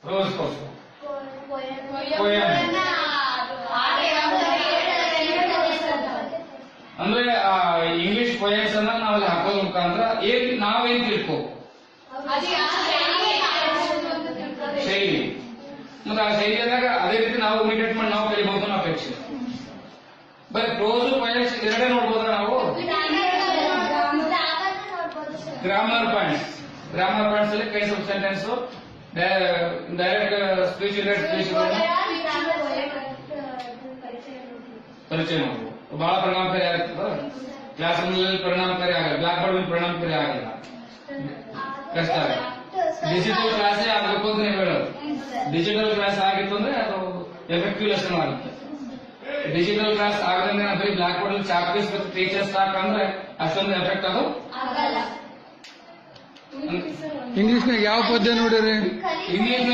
Pros course ಅಂದ್ರೆ English poems ಅನ್ನ ನಾವಲ್ಲಿ ಹಾಕೋದ್ ಮುಖಾಂತರ ನಾವೇನ್ ತಿಳ್ಕೋ ಶೈಲಿ ಮತ್ತೆ ಆ ಶೈಲಿ ಅಂದಾಗ ಅದೇ ರೀತಿ ನಾವು ಇಮಿಟೇಟ್ ಮಾಡಿ ನಾವು ಕಲಿಬಹುದು ಅನ್ನೋ ಅಪೇಕ್ಷೆ. ಬರೀ ಪ್ರೋಸ್ ಪೊಯಮ್ಸ್ ಎರಡೇ ನೋಡ್ಬೋದ ನಾವು? ಗ್ರಾಮರ್ ಪಾಯಿಂಟ್ಸ್ ಅಲ್ಲಿ kinds of sentence, direct speech, speech ಪರಿಚಯ ಮಾಡಬಹುದು. ಬಹಳ ಪರಿಣಾಮಕಾರಿ ಆಗುತ್ತದ. ಕ್ಲಾಸ್ ರೂಮ್ನಲ್ಲಿ ಪರಿಣಾಮಕಾರಿ ಆಗಲ್ಲ, ಬ್ಲಾಕ್ ಬೋರ್ಡ್ ಮೇಲೆ ಪರಿಣಾಮಕಾರಿ ಆಗಲ್ಲ, ಕಷ್ಟ ಆಗುತ್ತೆ. ಡಿಜಿಟಲ್ ಕ್ಲಾಸೇ ಆಗಬೇಕು ಅಂತ ನೀವು ಹೇಳೋದು. ಡಿಜಿಟಲ್ ಕ್ಲಾಸ್ ಆಗಿತ್ತು ಅಂದ್ರೆ ಅದು ಎಫೆಕ್ಟಿವ್ ಲೆಸನ್ ಆಗುತ್ತೆ. ಡಿಜಿಟಲ್ ಕ್ಲಾಸ್ ಆಗದಂದ್ರೆ ಬರೀ ಬ್ಲಾಕ್ ಬೋರ್ಡ್ ಅಲ್ಲಿ ಚಾಕ್ ಪೀಸ್ ಮತ್ತು ಟೀಚರ್ಸ್ ಸಾಕ್ ಅಂದ್ರೆ ಅಷ್ಟೊಂದು ಎಫೆಕ್ಟ್ ಅದು ಇಂಗ್ಲಿಷ್ ನಾಗ ಯಾವ ಪದ್ಯ ನೋಡಿರಿ? ಇಂಗ್ಲಿಷ್